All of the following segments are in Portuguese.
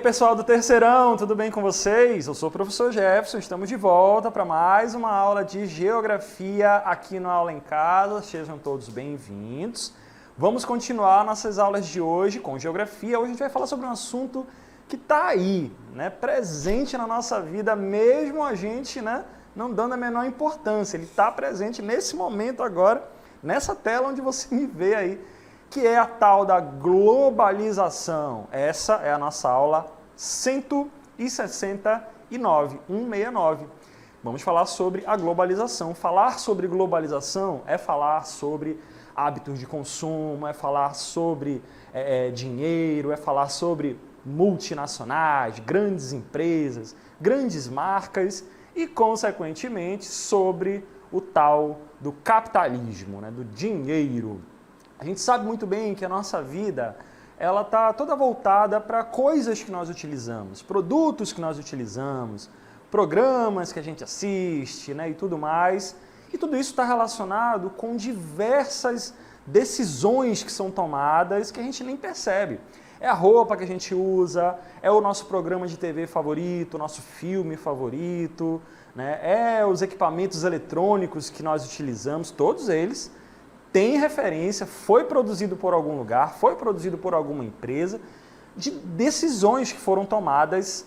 pessoal do Terceirão, tudo bem com vocês? Eu sou o professor Jefferson, estamos de volta para mais uma aula de Geografia aqui no Aula em Casa. Sejam todos bem-vindos. Vamos continuar nossas aulas de hoje com Geografia. Hoje a gente vai falar sobre um assunto que está aí, né, presente na nossa vida, mesmo a gente, né, não dando a menor importância. Ele está presente nesse momento agora, nessa tela onde você me vê aí, que é a tal da globalização. Essa é a nossa aula 169, 169. Vamos falar sobre a globalização. Falar sobre globalização é falar sobre hábitos de consumo, é falar sobre dinheiro, é falar sobre multinacionais, grandes empresas, grandes marcas e, consequentemente, sobre o tal do capitalismo, né, do dinheiro. A gente sabe muito bem que a nossa vida ela está toda voltada para coisas que nós utilizamos, produtos que nós utilizamos, programas que a gente assiste, né, e tudo mais. E tudo isso está relacionado com diversas decisões que são tomadas que a gente nem percebe. É a roupa que a gente usa, é o nosso programa de TV favorito, o nosso filme favorito, né, é os equipamentos eletrônicos que nós utilizamos, todos eles tem referência, foi produzido por algum lugar, foi produzido por alguma empresa, de decisões que foram tomadas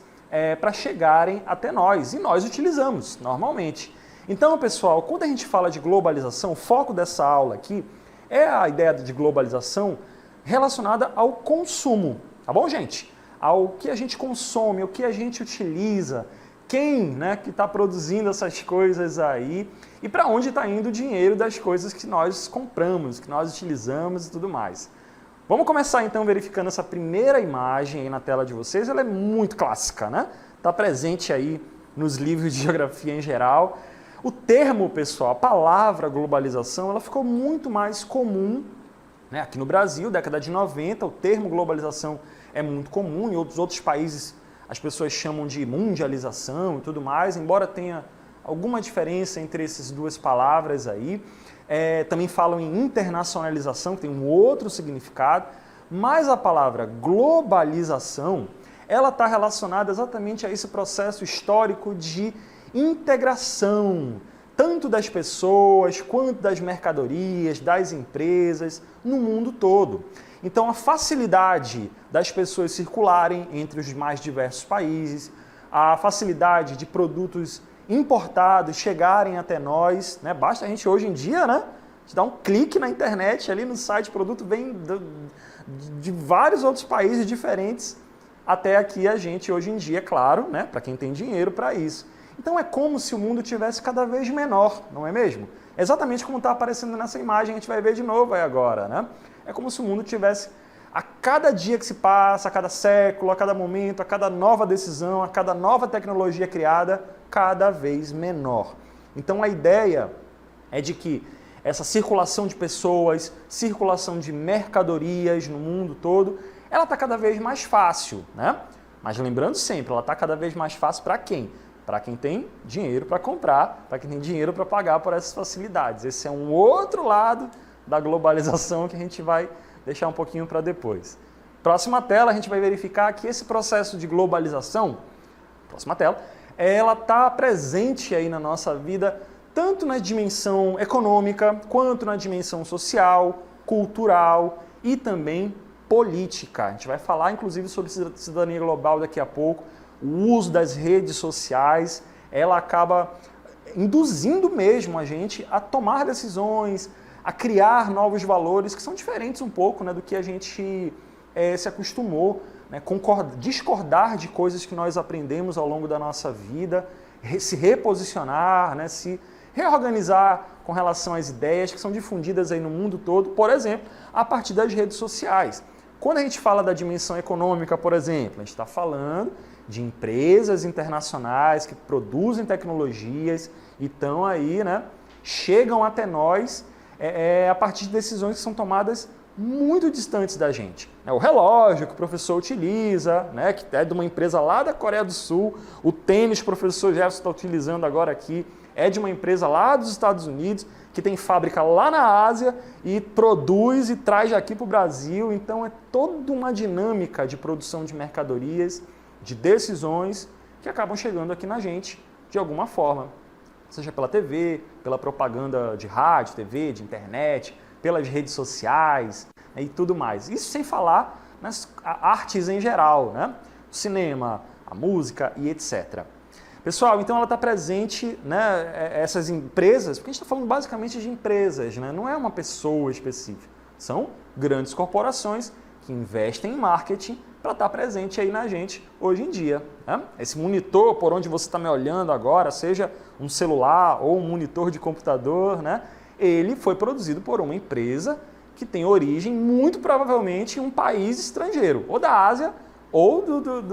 para chegarem até nós, e nós utilizamos normalmente. Então, pessoal, quando a gente fala de globalização, o foco dessa aula aqui é a ideia de globalização relacionada ao consumo, tá bom, gente? Ao que a gente consome, ao que a gente utiliza, quem, né, que está produzindo essas coisas aí e para onde está indo o dinheiro das coisas que nós compramos, que nós utilizamos e tudo mais. Vamos começar então verificando essa primeira imagem aí na tela de vocês. Ela é muito clássica, né? Está presente aí nos livros de geografia em geral. O termo, pessoal, a palavra globalização, ela ficou muito mais comum, né? Aqui no Brasil, década de 90, o termo globalização é muito comum, em outros países as pessoas chamam de mundialização e tudo mais, embora tenha alguma diferença entre essas duas palavras aí. Também falam em internacionalização, que tem um outro significado, mas a palavra globalização, ela está relacionada exatamente a esse processo histórico de integração, tanto das pessoas, quanto das mercadorias, das empresas, no mundo todo. Então, a facilidade das pessoas circularem entre os mais diversos países, a facilidade de produtos importados chegarem até nós, né? Basta a gente hoje em dia, né, dar um clique na internet, ali no site, o produto vem de vários outros países diferentes até aqui a gente hoje em dia, claro, né, para quem tem dinheiro para isso. Então é como se o mundo tivesse cada vez menor, não é mesmo? Exatamente como está aparecendo nessa imagem, a gente vai ver de novo aí agora, né? É como se o mundo tivesse, a cada dia que se passa, a cada século, a cada momento, a cada nova decisão, a cada nova tecnologia criada, cada vez menor. Então a ideia é de que essa circulação de pessoas, circulação de mercadorias no mundo todo, ela está cada vez mais fácil, né? Mas lembrando sempre, ela está cada vez mais fácil para quem? Para quem tem dinheiro para comprar, para quem tem dinheiro para pagar por essas facilidades. Esse é um outro lado da globalização que a gente vai deixar um pouquinho para depois. Próxima tela, a gente vai verificar que esse processo de globalização, próxima tela, ela está presente aí na nossa vida, tanto na dimensão econômica, quanto na dimensão social, cultural e também política. A gente vai falar, inclusive, sobre cidadania global daqui a pouco. O uso das redes sociais, ela acaba induzindo mesmo a gente a tomar decisões, a criar novos valores que são diferentes um pouco, né, do que a gente se acostumou, né, discordar de coisas que nós aprendemos ao longo da nossa vida, se reposicionar, né, se reorganizar com relação às ideias que são difundidas aí no mundo todo, por exemplo, a partir das redes sociais. Quando a gente fala da dimensão econômica, por exemplo, a gente está falando de empresas internacionais que produzem tecnologias e estão aí, né, chegam até nós a partir de decisões que são tomadas muito distantes da gente. O relógio que o professor utiliza, né, que é de uma empresa lá da Coreia do Sul, o tênis que o professor Jefferson está utilizando agora aqui, é de uma empresa lá dos Estados Unidos, que tem fábrica lá na Ásia e produz e traz aqui para o Brasil. Então é toda uma dinâmica de produção de mercadorias de decisões que acabam chegando aqui na gente de alguma forma, seja pela TV, pela propaganda de rádio, TV, de internet, pelas redes sociais, né, e tudo mais. Isso sem falar nas artes em geral, né? O cinema, a música e etc. Pessoal, então ela está presente, né, essas empresas, porque a gente está falando basicamente de empresas, né? Não é uma pessoa específica, são grandes corporações que investem em marketing para estar presente aí na gente hoje em dia. Né? Esse monitor por onde você está me olhando agora, seja um celular ou um monitor de computador, né? Ele foi produzido por uma empresa que tem origem, muito provavelmente, em um país estrangeiro, ou da Ásia, ou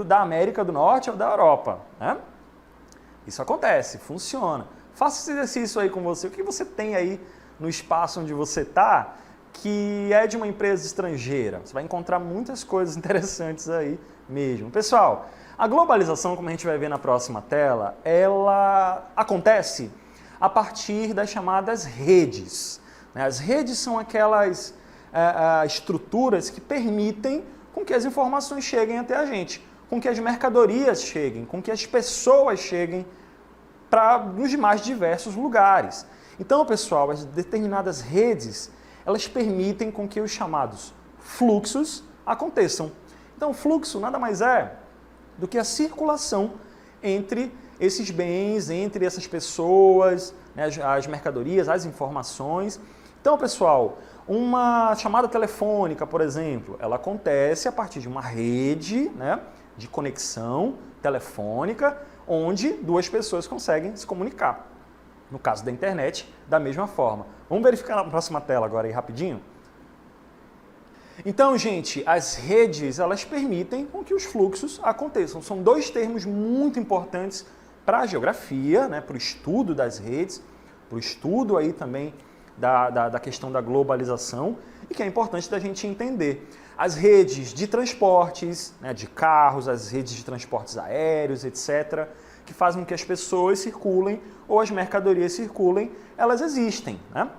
da América do Norte, ou da Europa. Né? Isso acontece, funciona. Faça esse exercício aí com você. O que você tem aí no espaço onde você está que é de uma empresa estrangeira? Você vai encontrar muitas coisas interessantes aí mesmo. Pessoal, a globalização, como a gente vai ver na próxima tela, ela acontece a partir das chamadas redes. As redes são aquelas estruturas que permitem com que as informações cheguem até a gente, com que as mercadorias cheguem, com que as pessoas cheguem para os mais diversos lugares. Então, pessoal, as determinadas redes, elas permitem com que os chamados fluxos aconteçam. Então, o fluxo nada mais é do que a circulação entre esses bens, entre essas pessoas, né, as mercadorias, as informações. Então, pessoal, uma chamada telefônica, por exemplo, ela acontece a partir de uma rede, né, de conexão telefônica, onde duas pessoas conseguem se comunicar. No caso da internet, da mesma forma. Vamos verificar na próxima tela agora aí rapidinho? Então, gente, as redes, elas permitem com que os fluxos aconteçam. São dois termos muito importantes para a geografia, né, para o estudo das redes, para o estudo aí também da questão da globalização, e que é importante da gente entender. As redes de transportes, né, de carros, as redes de transportes aéreos, etc., que fazem com que as pessoas circulem ou as mercadorias circulem, elas existem. Né?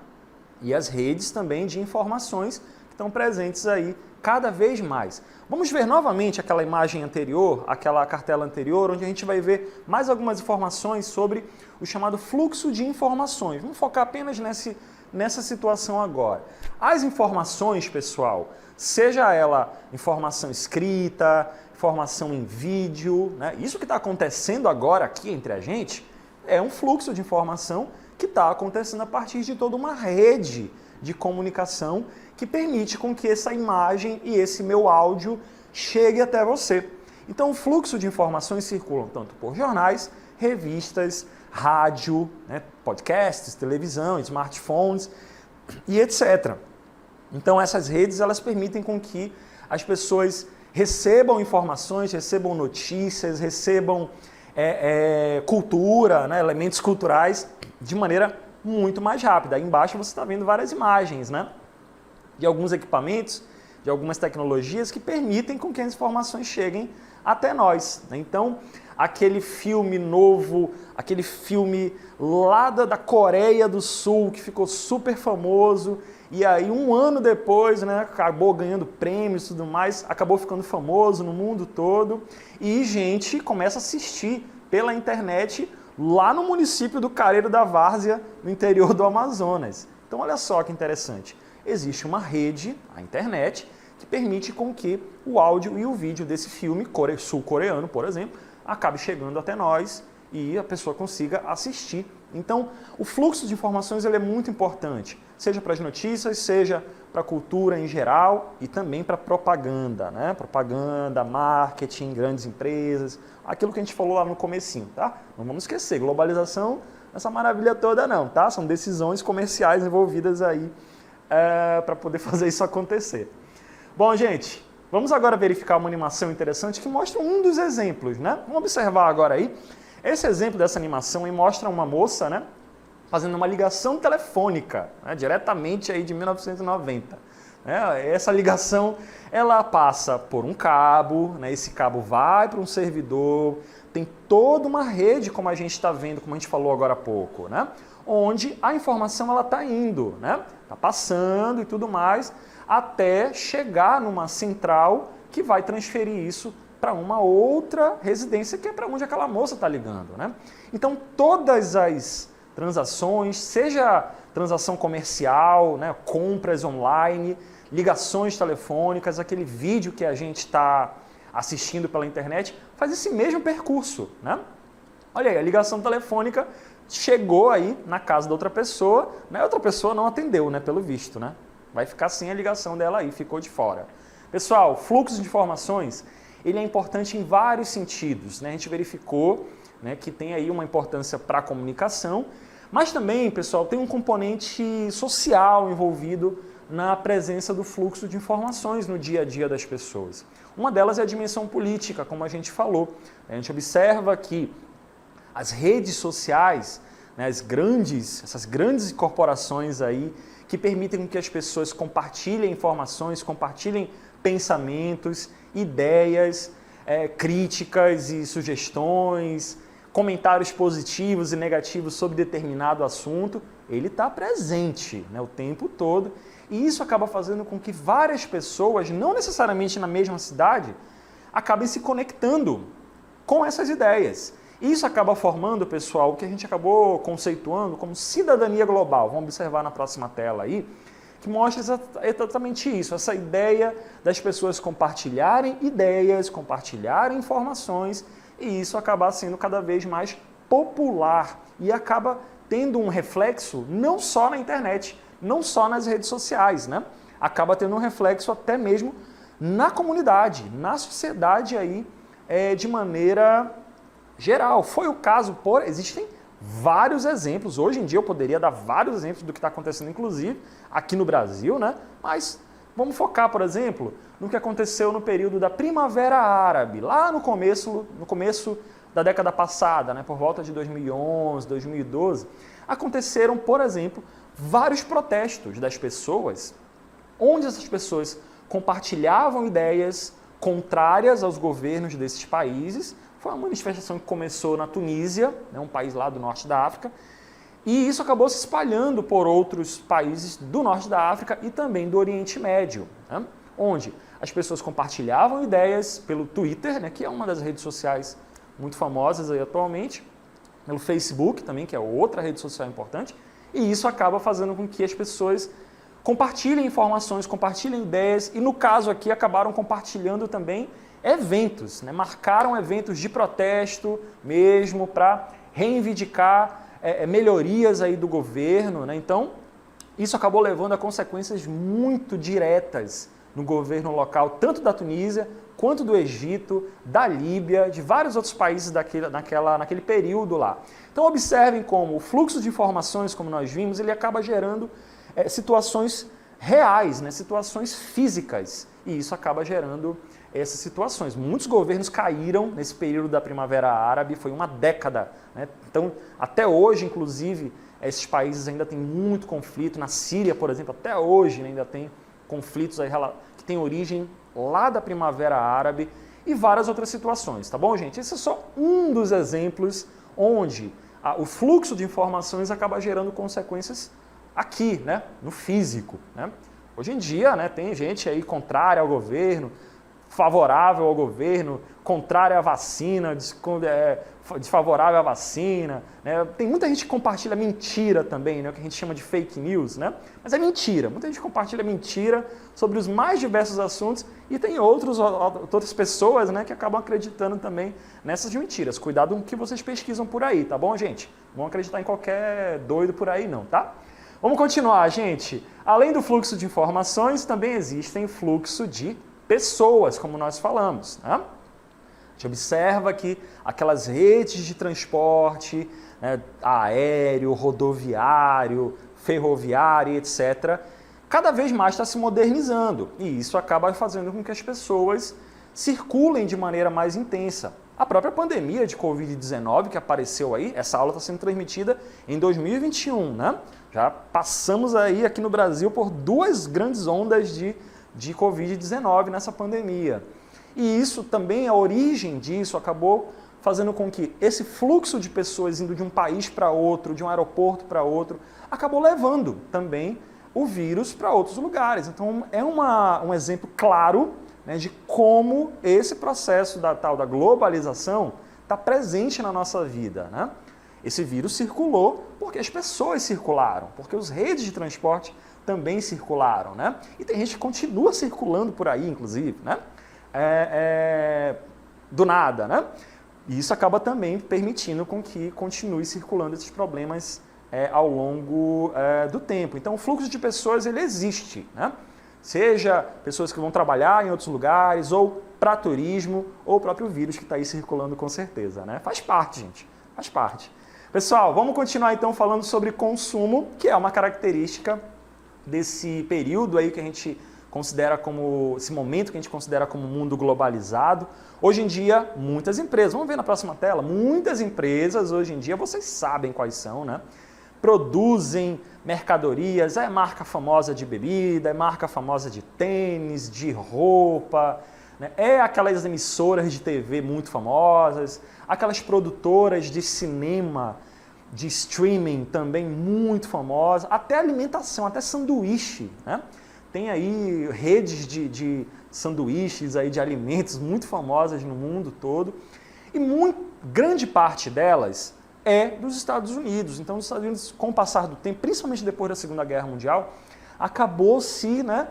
E as redes também de informações que estão presentes aí cada vez mais. Vamos ver novamente aquela imagem anterior, aquela cartela anterior, onde a gente vai ver mais algumas informações sobre o chamado fluxo de informações. Vamos focar apenas nessa situação agora. As informações, pessoal, seja ela informação escrita, informação em vídeo, né? Isso que está acontecendo agora aqui entre a gente é um fluxo de informação que está acontecendo a partir de toda uma rede de comunicação que permite com que essa imagem e esse meu áudio chegue até você. Então, o fluxo de informações circulam tanto por jornais, revistas, rádio, né, podcasts, televisão, smartphones e etc. Então, essas redes, elas permitem com que as pessoas recebam informações, recebam notícias, recebam cultura, né, elementos culturais de maneira muito mais rápida. Aí embaixo você está vendo várias imagens, né, de alguns equipamentos, de algumas tecnologias que permitem com que as informações cheguem até nós. Então, aquele filme novo, aquele filme lá da Coreia do Sul, que ficou super famoso, e aí um ano depois, né, acabou ganhando prêmios e tudo mais, acabou ficando famoso no mundo todo, e gente começa a assistir pela internet lá no município do Careiro da Várzea, no interior do Amazonas. Então olha só que interessante, existe uma rede, a internet, que permite com que o áudio e o vídeo desse filme sul-coreano, por exemplo, acabe chegando até nós e a pessoa consiga assistir. Então, o fluxo de informações ele é muito importante, seja para as notícias, seja para a cultura em geral e também para a propaganda, né? Propaganda, marketing, grandes empresas, aquilo que a gente falou lá no comecinho, tá? Não vamos esquecer, globalização, essa maravilha toda não, tá? São decisões comerciais envolvidas aí para poder fazer isso acontecer. Bom, gente, vamos agora verificar uma animação interessante que mostra um dos exemplos, né? Vamos observar agora aí. Esse exemplo dessa animação aí mostra uma moça, né, fazendo uma ligação telefônica, né, diretamente aí de 1990. Essa ligação, ela passa por um cabo, né, esse cabo vai para um servidor, tem toda uma rede, como a gente está vendo, como a gente falou agora há pouco, né, onde a informação ela está indo, né, está passando e tudo mais, até chegar numa central que vai transferir isso para uma outra residência, que é para onde aquela moça está ligando, né? Então, todas as transações, seja transação comercial, né, compras online, ligações telefônicas, aquele vídeo que a gente está assistindo pela internet, faz esse mesmo percurso, né? Olha aí, a ligação telefônica chegou aí na casa da outra pessoa, né? A outra pessoa não atendeu, né, pelo visto, né? Vai ficar sem a ligação dela aí, ficou de fora. Pessoal, fluxo de informações, ele é importante em vários sentidos, né? A gente verificou, né, que tem aí uma importância para a comunicação, mas também, pessoal, tem um componente social envolvido na presença do fluxo de informações no dia a dia das pessoas. Uma delas é a dimensão política, como a gente falou. A gente observa que as redes sociais, né, essas grandes corporações aí, que permitem que as pessoas compartilhem informações, compartilhem pensamentos, ideias, críticas e sugestões, comentários positivos e negativos sobre determinado assunto, ele está presente, né, o tempo todo. E isso acaba fazendo com que várias pessoas, não necessariamente na mesma cidade, acabem se conectando com essas ideias. Isso acaba formando, pessoal, o que a gente acabou conceituando como cidadania global. Vamos observar na próxima tela aí, que mostra exatamente isso, essa ideia das pessoas compartilharem ideias, compartilharem informações, e isso acabar sendo cada vez mais popular e acaba tendo um reflexo não só na internet, não só nas redes sociais, né? Acaba tendo um reflexo até mesmo na comunidade, na sociedade aí, de maneira geral. Foi o caso, existem vários exemplos, hoje em dia eu poderia dar vários exemplos do que está acontecendo, inclusive aqui no Brasil, né? Mas vamos focar, por exemplo, no que aconteceu no período da Primavera Árabe, lá no começo da década passada, né? Por volta de 2011, 2012, aconteceram, por exemplo, vários protestos das pessoas, onde essas pessoas compartilhavam ideias contrárias aos governos desses países. Foi uma manifestação que começou na Tunísia, né, um país lá do norte da África, e isso acabou se espalhando por outros países do norte da África e também do Oriente Médio, né, onde as pessoas compartilhavam ideias pelo Twitter, né, que é uma das redes sociais muito famosas aí atualmente, pelo Facebook também, que é outra rede social importante, e isso acaba fazendo com que as pessoas compartilhem informações, compartilhem ideias, e no caso aqui acabaram compartilhando também eventos, né? Marcaram eventos de protesto mesmo para reivindicar melhorias aí do governo, né? Então, isso acabou levando a consequências muito diretas no governo local, tanto da Tunísia, quanto do Egito, da Líbia, de vários outros países naquele período lá. Então, observem como o fluxo de informações, como nós vimos, ele acaba gerando situações reais, né? Situações físicas, e isso acaba gerando essas situações. Muitos governos caíram nesse período da Primavera Árabe, foi uma década, né? Então, até hoje, inclusive, esses países ainda têm muito conflito. Na Síria, por exemplo, até hoje, né, ainda tem conflitos aí que têm origem lá da Primavera Árabe e várias outras situações, tá bom, gente? Esse é só um dos exemplos onde o fluxo de informações acaba gerando consequências aqui, né, no físico, né? Hoje em dia, né, tem gente aí contrária ao governo, favorável ao governo, contrária à vacina, desfavorável à vacina, né? Tem muita gente que compartilha mentira também, né? O que a gente chama de fake news, né? Mas é mentira, muita gente compartilha mentira sobre os mais diversos assuntos e tem outras pessoas, né, que acabam acreditando também nessas mentiras. Cuidado com o que vocês pesquisam por aí, tá bom, gente? Não vão acreditar em qualquer doido por aí não, tá? Vamos continuar, gente. Além do fluxo de informações, também existem fluxo de pessoas, como nós falamos, né? A gente observa que aquelas redes de transporte, né, aéreo, rodoviário, ferroviário, etc., cada vez mais está se modernizando e isso acaba fazendo com que as pessoas circulem de maneira mais intensa. A própria pandemia de Covid-19 que apareceu aí, essa aula está sendo transmitida em 2021, né? Já passamos aí aqui no Brasil por duas grandes ondas de Covid-19 nessa pandemia. E isso também, a origem disso, acabou fazendo com que esse fluxo de pessoas indo de um país para outro, de um aeroporto para outro, acabou levando também o vírus para outros lugares. Então é um exemplo claro, né, de como esse processo da tal da globalização está presente na nossa vida, né? Esse vírus circulou porque as pessoas circularam, porque os redes de transporte também circularam, né? E tem gente que continua circulando por aí, inclusive, né? Do nada, né? E isso acaba também permitindo com que continue circulando esses problemas ao longo do tempo. Então, o fluxo de pessoas, ele existe, né? Seja pessoas que vão trabalhar em outros lugares, ou para turismo, ou o próprio vírus que está aí circulando com certeza, né? Faz parte, gente, faz parte. Pessoal, vamos continuar então falando sobre consumo, que é uma característica desse período aí que a gente considera como, esse momento que a gente considera como mundo globalizado. Hoje em dia, muitas empresas, vamos ver na próxima tela, muitas empresas hoje em dia, vocês sabem quais são, né? Produzem mercadorias, é marca famosa de bebida, é marca famosa de tênis, de roupa, né? É aquelas emissoras de TV muito famosas, aquelas produtoras de cinema, de streaming também muito famosas, até alimentação, até sanduíche, né? Tem aí redes de sanduíches aí, de alimentos muito famosas no mundo todo, e grande parte delas é dos Estados Unidos. Então, os Estados Unidos, com o passar do tempo, principalmente depois da Segunda Guerra Mundial, acabou se, né,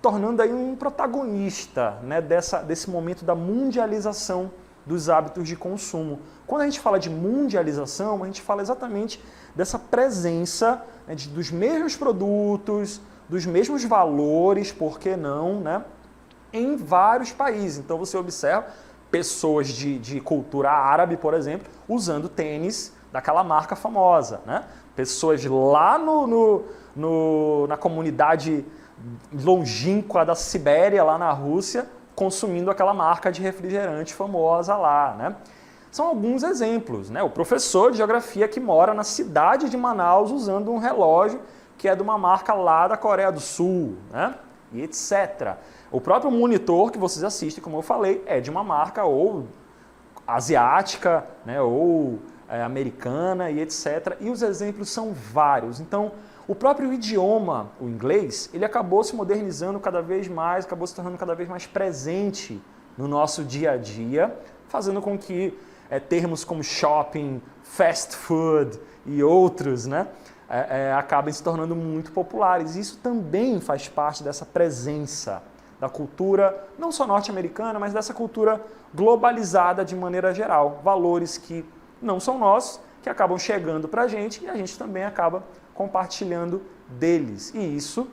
tornando aí um protagonista, né, desse momento da mundialização dos hábitos de consumo. Quando a gente fala de mundialização, a gente fala exatamente dessa presença, né, dos mesmos produtos, dos mesmos valores, por que não, né, em vários países. Então você observa pessoas de cultura árabe, por exemplo, usando tênis daquela marca famosa, né? Pessoas lá na comunidade longínqua da Sibéria, lá na Rússia, consumindo aquela marca de refrigerante famosa lá, né? São alguns exemplos, né? O professor de geografia que mora na cidade de Manaus usando um relógio que é de uma marca lá da Coreia do Sul, né? E etc. O próprio monitor que vocês assistem, como eu falei, é de uma marca ou asiática, né? Ou americana e etc. E os exemplos são vários. Então, o próprio idioma, o inglês, ele acabou se modernizando cada vez mais, acabou se tornando cada vez mais presente no nosso dia a dia, fazendo com que termos como shopping, fast food e outros, né, acabem se tornando muito populares. Isso também faz parte dessa presença da cultura, não só norte-americana, mas dessa cultura globalizada de maneira geral. Valores que não são nossos, que acabam chegando para a gente e a gente também acaba compartilhando deles. E isso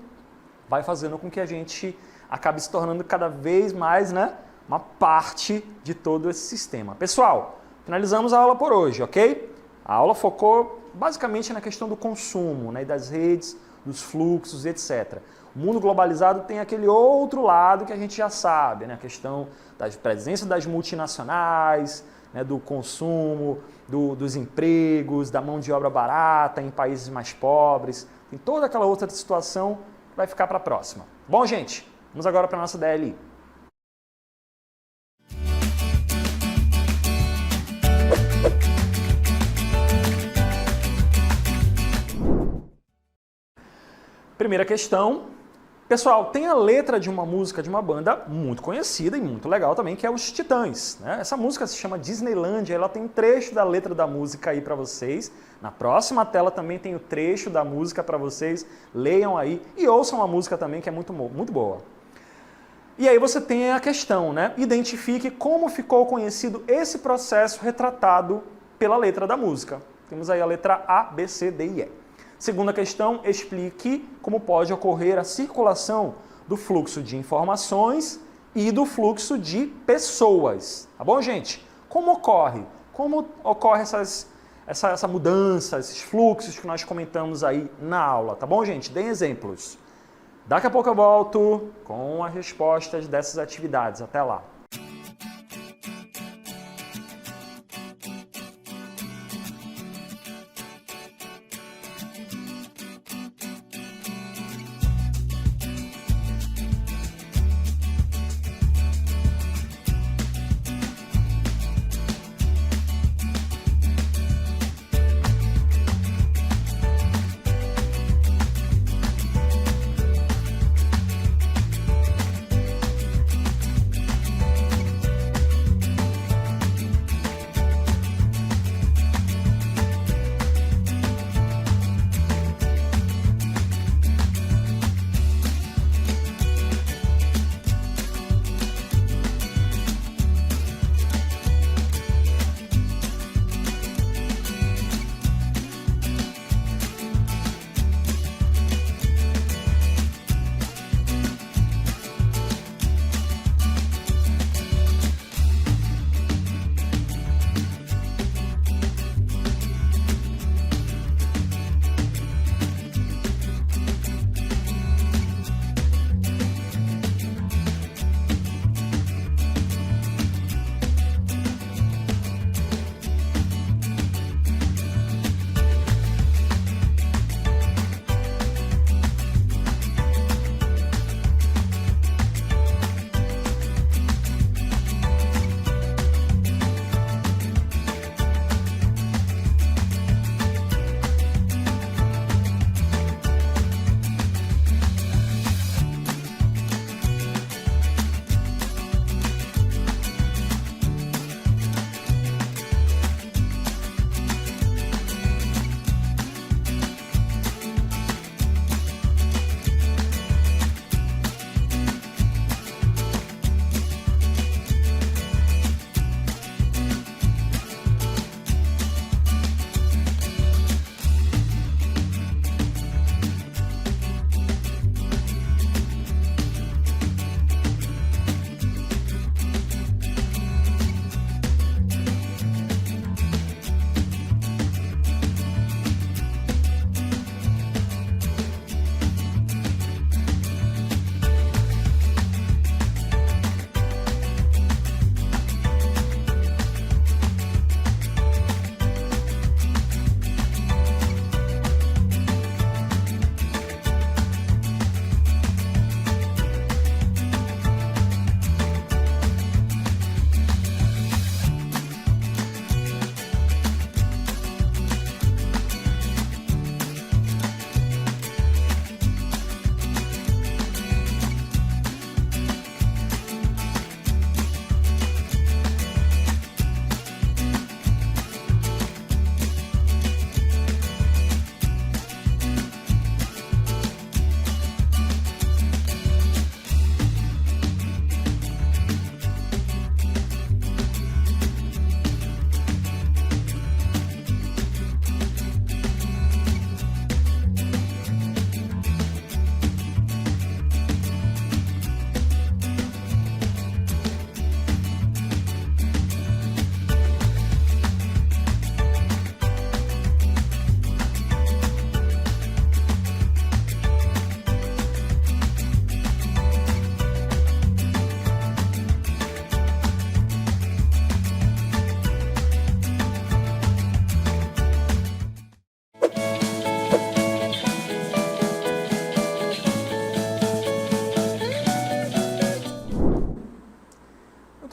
vai fazendo com que a gente acabe se tornando cada vez mais, né, uma parte de todo esse sistema. Pessoal, finalizamos a aula por hoje, ok? A aula focou basicamente na questão do consumo, né, das redes, dos fluxos, etc. O mundo globalizado tem aquele outro lado que a gente já sabe, né, a questão da presença das multinacionais, né, do consumo, dos empregos, da mão de obra barata em países mais pobres. Tem toda aquela outra situação que vai ficar para a próxima. Bom, gente, vamos agora para a nossa DLI. Primeira questão. Pessoal, tem a letra de uma música de uma banda muito conhecida e muito legal também, que é os Titãs, né? Essa música se chama Disneylândia, ela tem um trecho da letra da música aí para vocês. Na próxima tela também tem o trecho da música para vocês. Leiam aí e ouçam a música também, que é muito boa. E aí você tem a questão, né? Identifique como ficou conhecido esse processo retratado pela letra da música. Temos aí a letra A, B, C, D e E. Segunda questão, explique como pode ocorrer a circulação do fluxo de informações e do fluxo de pessoas. Tá bom, gente? Como ocorre? Como ocorre essa mudança, esses fluxos que nós comentamos aí na aula? Tá bom, gente? Deem exemplos. Daqui a pouco eu volto com as respostas dessas atividades. Até lá.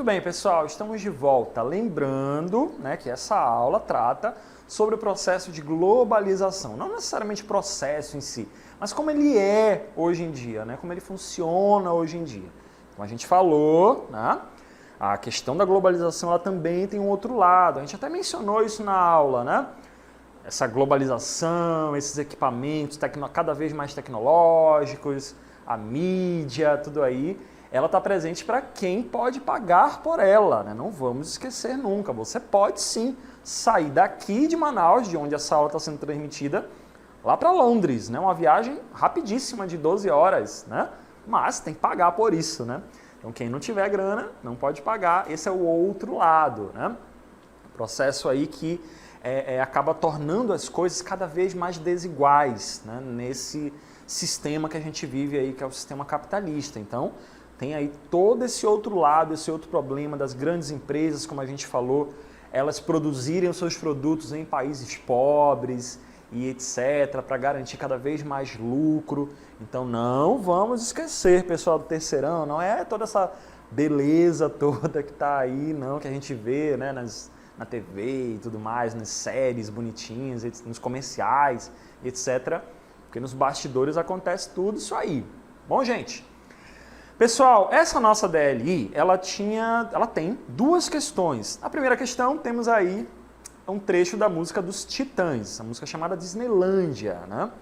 Muito bem, pessoal, estamos de volta. Lembrando, né, que essa aula trata sobre o processo de globalização. Não necessariamente processo em si, mas como ele é hoje em dia, né, como ele funciona hoje em dia. Como a gente falou, né, a questão da globalização ela também tem um outro lado. A gente até mencionou isso na aula, né? Essa globalização, esses equipamentos cada vez mais tecnológicos, a mídia, tudo aí, ela está presente para quem pode pagar por ela, né? Não vamos esquecer nunca. Você pode sim sair daqui de Manaus, de onde essa aula está sendo transmitida, lá para Londres, né? Uma viagem rapidíssima de 12 horas, né? Mas tem que pagar por isso, né? Então quem não tiver grana não pode pagar. Esse é o outro lado, né? Processo aí que acaba tornando as coisas cada vez mais desiguais, né? Nesse sistema que a gente vive aí, que é o sistema capitalista. Então, tem aí todo esse outro lado, esse outro problema das grandes empresas, como a gente falou, elas produzirem os seus produtos em países pobres e etc, para garantir cada vez mais lucro. Então, não vamos esquecer, pessoal do terceirão, não é toda essa beleza toda que está aí, não, que a gente vê, né, na TV e tudo mais, nas séries bonitinhas, nos comerciais, etc. Porque nos bastidores acontece tudo isso aí. Bom, gente, pessoal, essa nossa DLI, ela tem duas questões. A primeira questão, temos aí um trecho da música dos Titãs, a música chamada Disneylândia, né?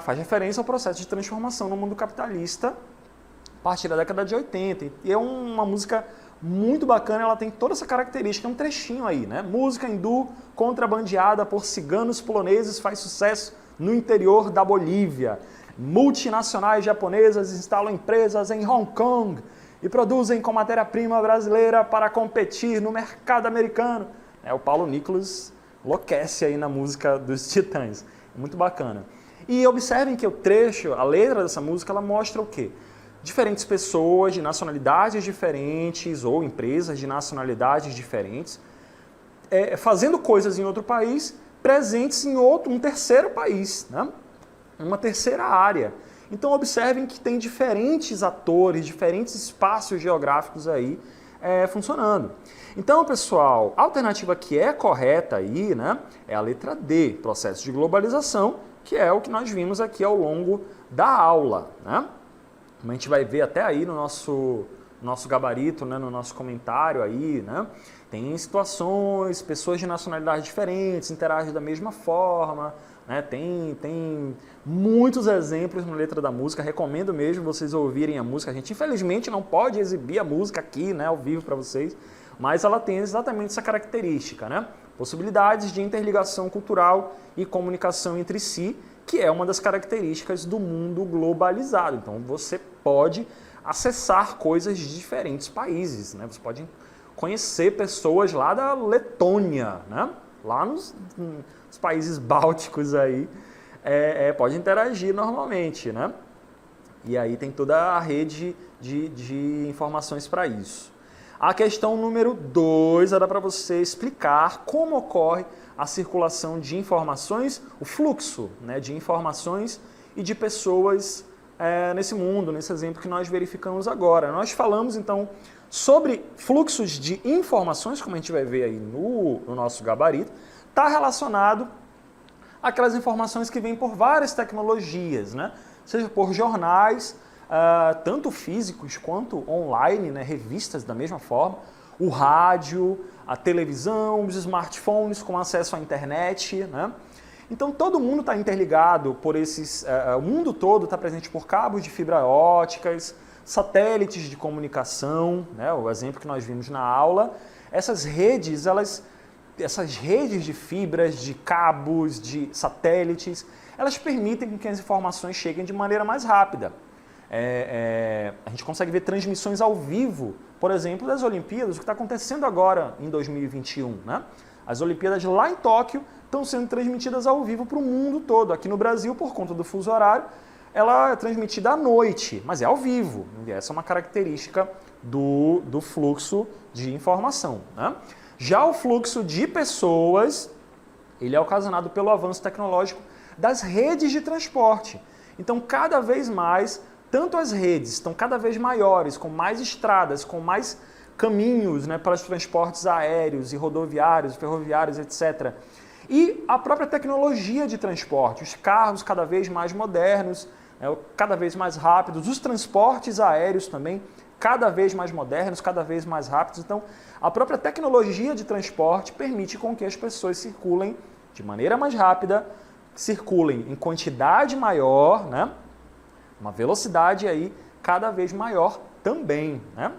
Faz referência ao processo de transformação no mundo capitalista a partir da década de 80. E é uma música muito bacana, ela tem toda essa característica, é um trechinho aí, né? Música hindu contrabandeada por ciganos poloneses faz sucesso no interior da Bolívia. Multinacionais japonesas instalam empresas em Hong Kong e produzem com matéria-prima brasileira para competir no mercado americano. O Paulo Nicolas enlouquece aí na música dos Titãs. Muito bacana. E observem que o trecho, a letra dessa música, ela mostra o quê? Diferentes pessoas de nacionalidades diferentes ou empresas de nacionalidades diferentes fazendo coisas em outro país, presentes em um terceiro país, né? Uma terceira área. Então observem que tem diferentes atores, diferentes espaços geográficos aí funcionando. Então, pessoal, a alternativa que é correta aí, né, é a letra D, processo de globalização, que é o que nós vimos aqui ao longo da aula, né? Como a gente vai ver até aí no nosso gabarito, né, no nosso comentário aí, né? Tem situações, pessoas de nacionalidades diferentes interagem da mesma forma, né? Tem muitos exemplos na letra da música, recomendo mesmo vocês ouvirem a música. A gente infelizmente não pode exibir a música aqui, né, ao vivo para vocês, mas ela tem exatamente essa característica, né? Possibilidades de interligação cultural e comunicação entre si, que é uma das características do mundo globalizado. Então você pode acessar coisas de diferentes países, né? Você pode conhecer pessoas lá da Letônia, né? Lá nos países bálticos aí, pode interagir normalmente, né? E aí tem toda a rede de informações para isso. A questão número 2 era para você explicar como ocorre a circulação de informações, o fluxo, né, de informações e de pessoas nesse mundo, nesse exemplo que nós verificamos agora. Nós falamos então sobre fluxos de informações, como a gente vai ver aí no nosso gabarito, está relacionado àquelas informações que vêm por várias tecnologias, né? Seja por jornais, tanto físicos quanto online, né? Revistas da mesma forma, o rádio, a televisão, os smartphones com acesso à internet, né? Então todo mundo está interligado por o mundo todo está presente por cabos de fibra óticas, satélites de comunicação, né? O exemplo que nós vimos na aula. Essas redes de fibras, de cabos, de satélites, elas permitem que as informações cheguem de maneira mais rápida. A gente consegue ver transmissões ao vivo, por exemplo, das Olimpíadas, o que está acontecendo agora em 2021. Né? As Olimpíadas lá em Tóquio estão sendo transmitidas ao vivo para o mundo todo. Aqui no Brasil, por conta do fuso horário, ela é transmitida à noite, mas é ao vivo. E essa é uma característica do fluxo de informação. Né? Já o fluxo de pessoas, ele é ocasionado pelo avanço tecnológico das redes de transporte. Então, cada vez mais, tanto as redes estão cada vez maiores, com mais estradas, com mais caminhos, né, para os transportes aéreos e rodoviários, ferroviários, etc. E a própria tecnologia de transporte, os carros cada vez mais modernos, cada vez mais rápidos, os transportes aéreos também cada vez mais modernos, cada vez mais rápidos. Então, a própria tecnologia de transporte permite com que as pessoas circulem de maneira mais rápida, circulem em quantidade maior, né? Uma velocidade aí cada vez maior também, né?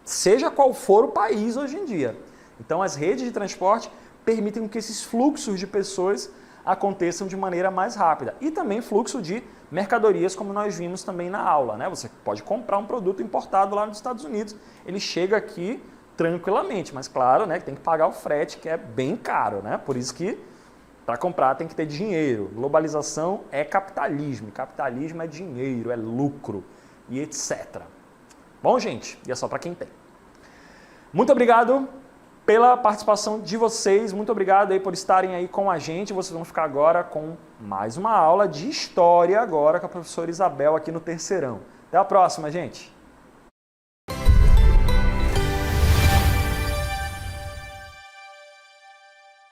Seja qual for o país hoje em dia. Então, as redes de transporte permitem que esses fluxos de pessoas aconteçam de maneira mais rápida. E também fluxo de mercadorias, como nós vimos também na aula, né? Você pode comprar um produto importado lá nos Estados Unidos, ele chega aqui tranquilamente, mas claro, né, tem que pagar o frete, que é bem caro, né? Por isso que para comprar tem que ter dinheiro. Globalização é capitalismo, capitalismo é dinheiro, é lucro e etc. Bom, gente, e é só para quem tem. Muito obrigado pela participação de vocês, muito obrigado aí por estarem aí com a gente. Vocês vão ficar agora com mais uma aula de história agora com a professora Isabel aqui no terceirão. Até a próxima, gente!